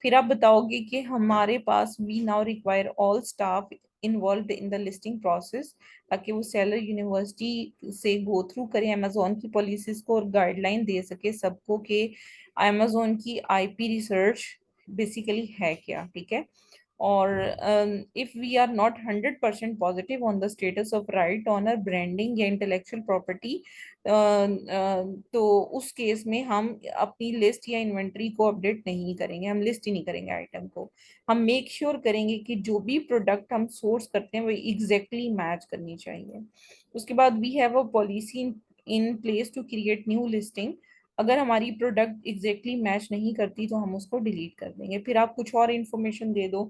फिर आप बताओगे कि हमारे पास we now require all staff involve in the listing process, ताकि वो सेलर यूनिवर्सिटी से गो थ्रू करें अमेजोन की पॉलिसीज को और गाइडलाइन दे सके सबको कि अमेजोन की आईपी रिसर्च बेसिकली है क्या, ठीक है। or if we are not 100% positive on the status of right honor branding या intellectual property, तो उस केस में हम अपनी लिस्ट या इन्वेंट्री को अपडेट नहीं करेंगे, हम लिस्ट ही नहीं करेंगे आइटम को। हम मेक श्योर करेंगे कि जो भी प्रोडक्ट हम सोर्स करते हैं वो एग्जैक्टली मैच करनी चाहिए। उसके बाद we have a policy in place to create new listing. अगर हमारी प्रोडक्ट एग्जैक्टली मैच नहीं करती तो हम उसको डिलीट कर देंगे। फिर आप कुछ और इंफॉर्मेशन दे दो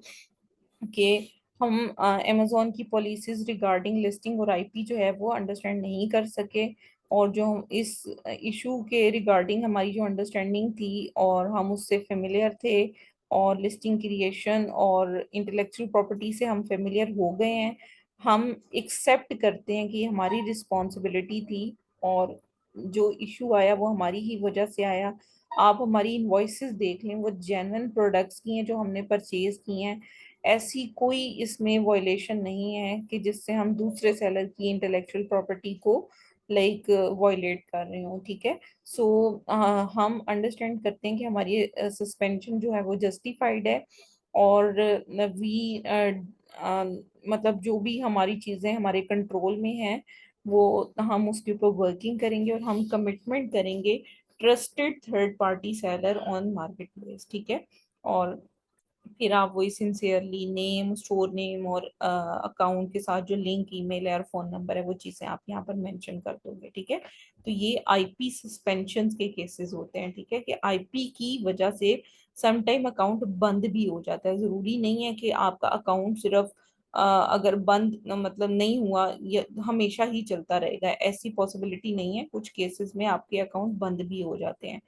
कि हम अमेजोन की पॉलिसीज रिगार्डिंग लिस्टिंग और आईपी जो है वो अंडरस्टैंड नहीं कर सके, और जो हम इस इशू के रिगार्डिंग हमारी जो अंडरस्टैंडिंग थी और हम उससे फेमिलियर थे, और लिस्टिंग क्रिएशन और इंटेलेक्चुअल प्रॉपर्टी से हम फेमिलियर हो गए हैं, हम एक्सेप्ट करते हैं कि हमारी रिस्पॉन्सिबिलिटी थी, और जो इशू आया वो हमारी ही वजह से आया। आप हमारी इनवॉइसेस देख लें, वो जेन्युइन प्रोडक्ट्स की हैं जो हमने परचेज की हैं, ऐसी कोई इसमें वॉयलेशन नहीं है कि जिससे हम दूसरे सेलर की इंटेलेक्चुअल प्रॉपर्टी को लाइक वॉयलेट कर रहे हो, ठीक है। सो हम अंडरस्टैंड करते हैं कि हमारी सस्पेंशन जो है वो जस्टिफाइड है, और वी मतलब जो भी हमारी चीजें हमारे कंट्रोल में हैं वो हम उसके ऊपर वर्किंग करेंगे, और हम कमिटमेंट करेंगे trusted third party seller on market place, ठीक है। और फिर आप वही सिंसियरली नेम, स्टोर नेम और अकाउंट के साथ जो लिंक ईमेल है और फोन नंबर है वो चीजें आप यहाँ पर मेंशन कर दोगे, ठीक है। तो ये आईपी सस्पेंशन के केसेस होते हैं, ठीक है, कि आईपी की वजह से समटाइम अकाउंट बंद भी हो जाता है। जरूरी नहीं है कि आपका अकाउंट सिर्फ अगर बंद मतलब नहीं हुआ ये हमेशा ही चलता रहेगा, ऐसी पॉसिबिलिटी नहीं है। कुछ केसेस में आपके अकाउंट बंद भी हो जाते हैं,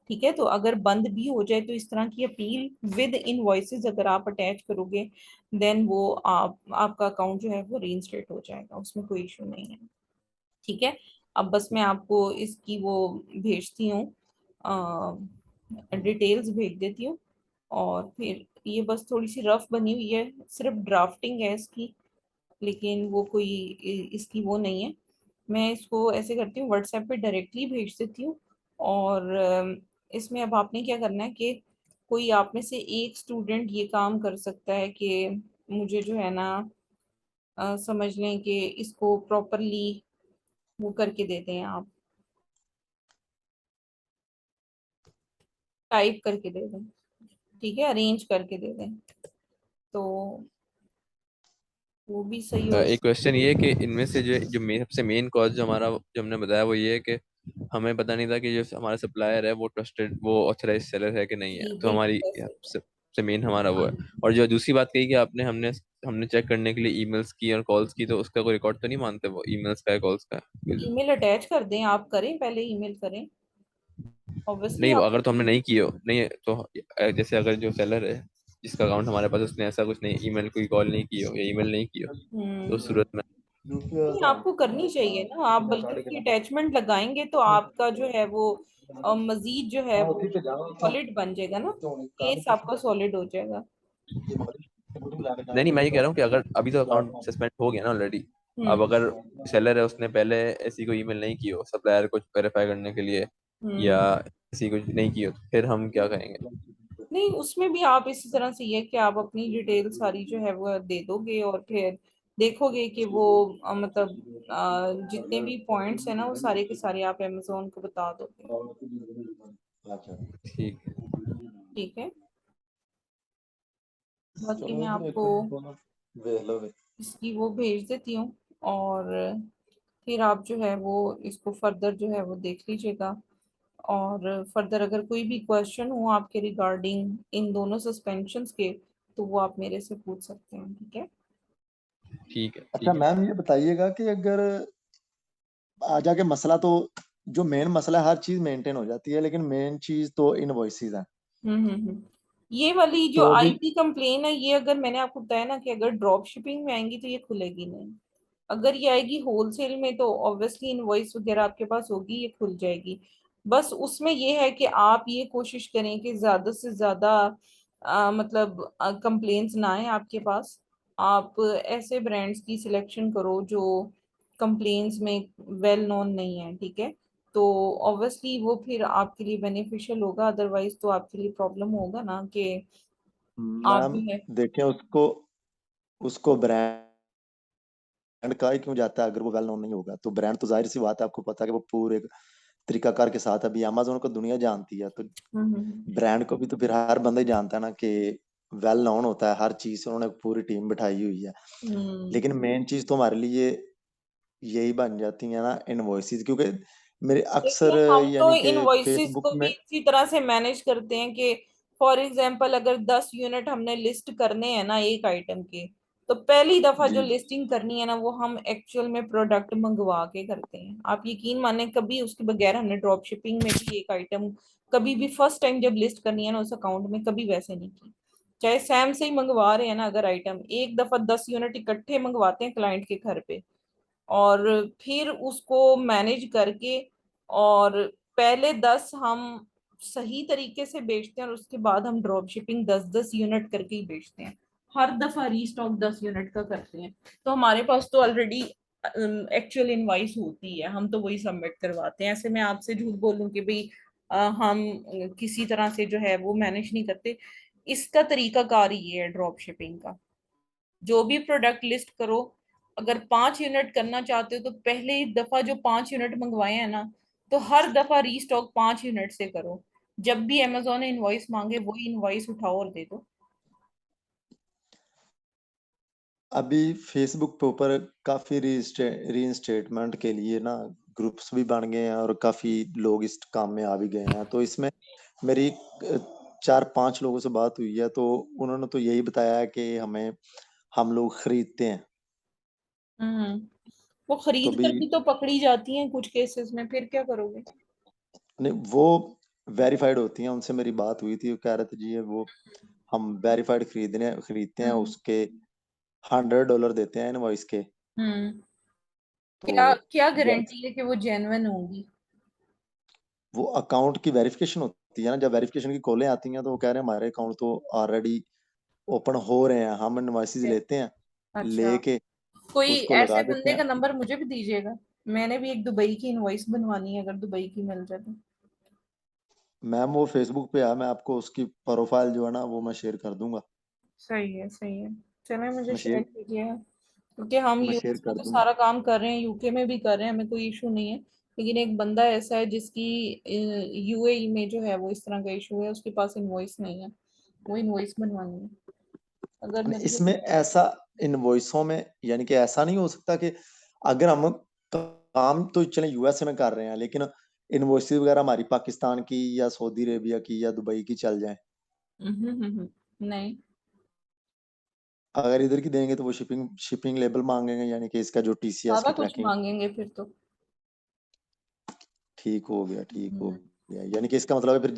ठीक है। तो अगर बंद भी हो जाए तो इस तरह की अपील विद इनवॉइसेस अगर आप अटैच करोगे, देन वो आपका अकाउंट जो है वो रीइंस्टेट हो जाएगा, उसमें कोई इशू नहीं है, ठीक है। अब बस मैं आपको इसकी वो भेजती हूँ, डिटेल्स भेज देती हूँ, और फिर ये बस थोड़ी सी रफ बनी हुई है, सिर्फ ड्राफ्टिंग है इसकी, लेकिन वो कोई इसकी वो नहीं है। मैं इसको ऐसे करती हूँ, व्हाट्सएप पे डायरेक्टली भेज देती हूँ, और इसमें अब आपने क्या करना है कि कोई आप में से एक स्टूडेंट ये काम कर सकता है कि मुझे जो है ना समझ लें कि इसको प्रॉपरली वो करके दे दें, आप टाइप करके दे दें, ठीक है, अरेंज करके दे दें, तो वो भी सही हो। एक क्वेश्चन ये है कि इनमें से जो जो सबसे मेन कॉज जो हमारा जो हमने बताया वो ये है कि हमें पता नहीं था कि जो हमारा सप्लायर है वो ट्रस्टेड वो ऑथराइज सेलर है कि नहीं है, जी तो हमारी बिल्कुल ऐसे। सबसे मेन हमारा वो है। और जो दूसरी बात कही कि आपने हमने हमने चेक करने के लिए ईमेल्स की और कॉल्स की, तो उसका कोई रिकॉर्ड तो नहीं मानते वो ईमेल्स का है कॉल्स का? ईमेल अटैच कर दें, आप करें, पहले ईमेल करें, ऑब्वियसली नहीं, वो आप। अगर तो हमने नहीं की हो नहीं है, तो जैसे अगर जो सेलर है जिसका अकाउंट हमारे पास उसने ऐसा कुछ नहीं ईमेल कोई कॉल नहीं की हो या ईमेल नहीं की हो, तो उस सूरत में नहीं, आपको करनी चाहिए ना, आप बल्कि उसकी अटैचमेंट लगाएंगे तो आपका जो है वो मजीद जो है वो सॉलिड बन जाएगा ना, केस आपका सॉलिड हो जाएगा। नहीं मैं ये कह रहा हूँ कि अगर अभी तो अकाउंट सस्पेंड हो गया ना ऑलरेडी, हम्म। अब अगर सेलर है उसने पहले ऐसी कोई ईमेल नहीं की हो सप्लायर को वेरीफाई करने के लिए या हम्म। ऐसी कुछ नहीं की हो, तो फिर हम क्या करेंगे? नहीं, उसमें भी आप इसी तरह से ये कि आप अपनी डिटेल सारी जो है वो दे दोगे, और फिर देखोगे कि वो मतलब जितने भी पॉइंट्स है ना वो सारे के सारे आप अमेजोन को बता दोगे, ठीक है। ठीक है। बाकी मैं आपको इसकी वो भेज देती हूँ, और फिर आप जो है वो इसको फर्दर जो है वो देख लीजिएगा, और फर्दर अगर कोई भी क्वेश्चन हो आपके रिगार्डिंग इन दोनों सस्पेंशंस के, तो वो आप मेरे से पूछ सकते हैं, ठीक है? ठीक है, अच्छा ठीक है। मैम, ये बताइएगा कि अगर आ जाके मसला तो जो मेन मसला है, हर चीज मेंटेन हो जाती है, लेकिन मेन चीज तो इनवॉइसेस है। ये वाली जो तो अभी आईटी कंप्लेन है, ये अगर मैंने आपको बताया ना कि अगर ड्रॉप शिपिंग में आएंगी तो ये खुलेगी नहीं। अगर ये आएगी होलसेल में तो ऑब्वियसली इनवॉइस वगैरह आपके पास होगी, ये खुल जाएगी। बस उसमें ये है कि आप ये कोशिश करें कि ज्यादा से ज्यादा मतलब कंप्लेन्स ना आए आपके पास। आप ऐसे ब्रांड्स की सिलेक्शन करो जो कंप्लेन्स में वेल नोन नहीं है, ठीक है? तो ऑब्वियसली वो फिर आपके लिए बेनिफिशियल होगा, अदरवाइज तो आपके लिए प्रॉब्लम होगा ना कि आप मैम जो है। देखें, उसको उसको ब्रांड का ही क्यों जाता है? अगर वो वेल नोन नहीं होगा तो ब्रांड तो जाहिर सी बात है, आपको पता है कि वो पूरे तरीकाकार के साथ, अभी अमेजोन को दुनिया जानती है, तो हम्म। ब्रांड को भी तो फिर हर बंदा ही जानता है ना कि वेल नोन होता है, हर चीज से उन्होंने पूरी टीम बिठाई हुई है। हम्म। लेकिन मेन चीज तो हमारे लिए यही बन जाती है ना, इनवॉइसेस, क्योंकि मेरे देखिए अक्सर हम तो यानी कि इनवॉइसेस फेसबुक को भी में इसी तरह से मैनेज करते हैं कि फॉर एग्जांपल अगर 10 यूनिट हमने लिस्ट करने हैं ना एक आइटम के, तो पहली दफा जो जी लिस्टिंग करनी है ना वो हम एक्चुअल में प्रोडक्ट मंगवा के करते हैं। आप यकीन माने कभी उसके बगैर हमने ड्रॉप शिपिंग में भी एक आइटम कभी भी फर्स्ट टाइम जब लिस्ट करनी है ना उस अकाउंट में कभी वैसे नहीं की। चाहे सैम से ही मंगवा रहे हैं ना, अगर आइटम एक दफा 10 यूनिट इकट्ठे मंगवाते हैं क्लाइंट के घर पे, और फिर उसको मैनेज करके, और पहले 10 हम सही तरीके से बेचते हैं और उसके बाद हम ड्रॉप शिपिंग 10-10 यूनिट करके ही बेचते हैं। हर दफा रीस्टॉक 10 यूनिट का करते हैं। तो हमारे पास तो ऑलरेडी एक्चुअल इनवाइस होती है, हम तो वही सबमिट करवाते हैं। ऐसे मैं आपसे झूठ बोलूं कि भाई हम किसी तरह से जो है वो मैनेज नहीं करते। इसका तरीकाकार ये है ड्रॉप शिपिंग का। जो भी प्रोडक्ट लिस्ट करो, अगर 5 यूनिट करना चाहते हो तो पहले ही दफा जो 5 यूनिट मंगवाए हैं ना, तो हर दफा रीस्टॉक 5 यूनिट से करो। जब भी अमेजोन इनवॉइस मांगे वही इनवॉइस उठाओ और दे दो। अभी फेसबुक पे ऊपर काफी रीइंस्टेटमेंट के लिए ना ग्रुप्स भी बन गए हैं, और काफी लोग इस काम में आ भी गए हैं। तो इसमें मेरी 4-5 लोगों से बात हुई है, तो उन्होंने तो यही बताया है कि हम लोग खरीदते हैं। हम्म। वो तो खरीद भी कर भी तो पकड़ी जाती हैं कुछ केसेस में, फिर क्या करोगे? नहीं, वो वेरीफाइड होती हैं। उनसे मेरी बात हुई थी, वो कह रहे थे जी ये वो हम वेरीफाइड खरीदते हैं, हम्म। उसके $100 देते हैं इनवॉइस के। हम्म। तो क्या क्या जैस गारंटी है कि वो जेन्युइन होंगी? वो अकाउंट की वेरिफिकेशन होती है ना, जब वेरिफिकेशन की कॉलें आती हैं तो वो कह रहे हैं हमारे अकाउंट तो ऑलरेडी ओपन हो रहे हैं, हम इनवॉइसेस लेते हैं, अच्छा। लेके कोई उसको लगा ऐसे देते बंदे हैं। का नंबर मुझे भी दीजिएगा। मैंने भी एक दुबई की इनवॉइस बनवानी है, अगर दुबई की मिल जाए तो। मैम वो फेसबुक पे है, मैं आपको उसकी प्रोफाइल जो है ना वो मैं शेयर कर दूंगा। सही है, सही है। चलें, मुझे मैं शेयर शेयर कीजिएगा। क्योंकि हम मैं शेयर यूएस में कर तो दूंगा। सारा काम कर रहे हैं, यूके में भी कर रहे हैं, हमें कोई इशू नहीं है। लेकिन एक बंदा ऐसा है जिसकी यूएई में जो है वो इस तरह का इशू है, उसके पास इनवॉइस नहीं है, वो इनवॉइस बनवानी है। अगर नहीं, मिल जाए इसमें तो। ऐसा इनवॉइसों में यानी कि ऐसा नहीं हो सकता कि अगर हम काम तो चले यूएस में कर रहे हैं, लेकिन इनवॉइसेस वगैरह हमारी पाकिस्तान की या सऊदी अरेबिया की या दुबई की चल जाए। नहीं। अगर इधर की देंगे तो वो शिपिंग शिपिंग लेबल मांगेंगे, यानी कि इसका जो टीसीएस ज्यादा की कुछ ट्रैकिंग। मांगेंगे फिर तो। ठीक हो गया, ठीक हो हम्म। गया, यानी कि इसका मतलब है फिर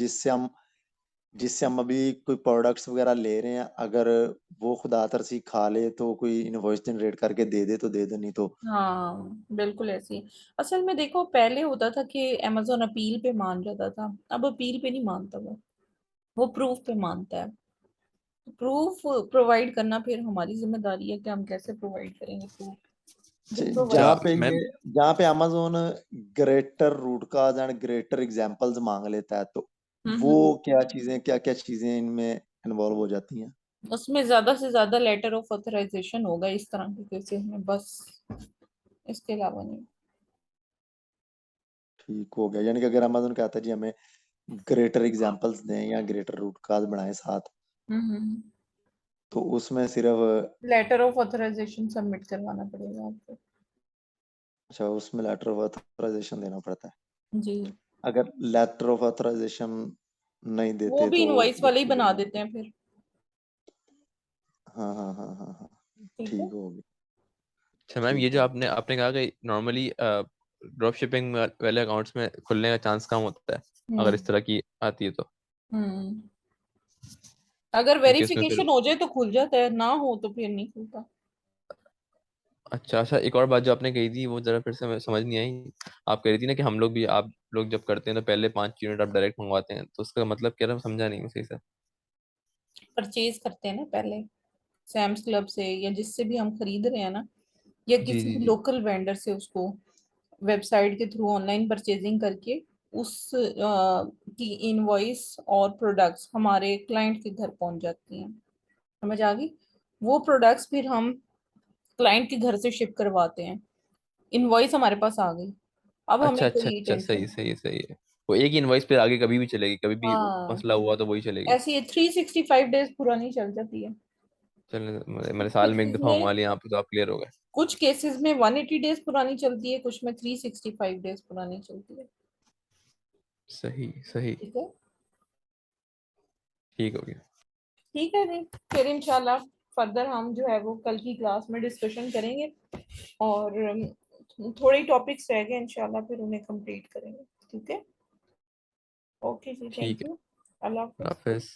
जिससे हम अभी कोई प्रोडक्ट्स वगैरह ले रहे हैं, अगर वो खुदा तरसी खा ले तो कोई इनवॉइस जनरेट करके दे दे तो दे दे, नहीं तो। हाँ बिल्कुल ऐसी। असल में देखो पहले होता था कि अमेजोन अपील पे मान जाता था, अब अपील पे नहीं मानता वो प्रूफ पे मानता है। प्रूफ प्रोवाइड करना फिर हमारी जिम्मेदारी है कि हम कैसे प्रोवाइड करेंगे प्रूफ। जो अच्छा जहाँ प्रोवाइड। पे मैम। ये जहाँ पे Amazon greater root cause and greater examples मांग लेता है, तो वो हम्म। क्या क्या चीजें इनमें इन्वॉल्व हो जाती हैं? उसमें ज्यादा से ज्यादा लेटर ऑफ ऑथराइजेशन होगा इस तरह के केसेस में, बस इसके अलावा नहीं। ठीक हो गया, यानी कि अगर अमेजोन कहता है जी हमें ग्रेटर एग्जांपल्स दें या ग्रेटर रूट काज बनाए साथ, हम्म। तो उसमें सिर्फ लेटर ऑफ ऑथराइजेशन सबमिट करवाना पड़ेगा आपको। अच्छा, उसमें लेटर ऑफ ऑथराइजेशन देना पड़ता है। जी। अगर लेटर ऑफ ऑथराइजेशन नहीं वो देते भी तो इनवॉइस वाले ही बना देते हैं फिर। हाँ हाँ हाँ हाँ हाँ ठीक है। ठीक हो गया। अच्छा मैम, ये ठीक जो है। आपने आपने कहा कि नॉर्मली ड्रॉप शिपिंग वाले अकाउंट्स में खुलने का चांस कम होता है अगर इस तरह की आती है तो, हम्म अगर क्योंकि उसमें फिर वेरिफिकेशन हो जाए तो खुल जाता है, ना हो तो फिर नहीं खुलता। अच्छा अच्छा, एक और बात जो आपने कही थी वो जरा फिर से समझ नहीं आई। आप कह रही थी ना कि हम लोग भी, आप लोग जब करते हैं तो पहले 5 यूनिट आप डायरेक्ट मंगवाते हैं, तो उसका मतलब क्या रहा, समझा नहीं मैं सही से। परचेज करते हैं ना पहले सैम्स क्लब से या जिससे भी हम खरीद रहे हैं ना, या जी किसी जी भी जी। लोकल वेंडर से, उसको वेबसाइट के थ्रू ऑनलाइन परचेजिंग करके उस की इनवॉइस और प्रोडक्ट्स हमारे क्लाइंट के घर पहुंच जाती हैं। समझ आ गई? वो प्रोडक्ट्स फिर हम क्लाइंट के घर से शिप करवाते हैं। इनवॉइस हमारे पास आ गई, अब अच्छा हमें अच्छा कोई अच्छा, टेंशन सही नहीं। सही सही है। वो एक ही इनवॉइस पे आगे कभी भी चलेगी, कभी भी हाँ, मसला हुआ तो वही चलेगी। ऐसी 365 डेज पुरानी चल जाती है। चलने, मैंने कुछ साल में एक केसेस दफा में मंगवा लिया यहाँ पे तो आप क्लियर हो गए। कुछ केसेस में 180 डेज पुरानी चलती है, कुछ में 365 डेज पुरानी चलती है। सही सही। ठीक है। ठीक हो गया। ठीक है जी, फिर इंशाल्लाह फर्दर हम जो है वो कल की क्लास में डिस्कशन करेंगे, और थोड़े टॉपिक्स रह गए, इंशाल्लाह फिर उन्हें कंप्लीट करेंगे। ठीक है। ओके जी, थैंक ठीक है। यू। अल्लाह हाफिज। हाफिज।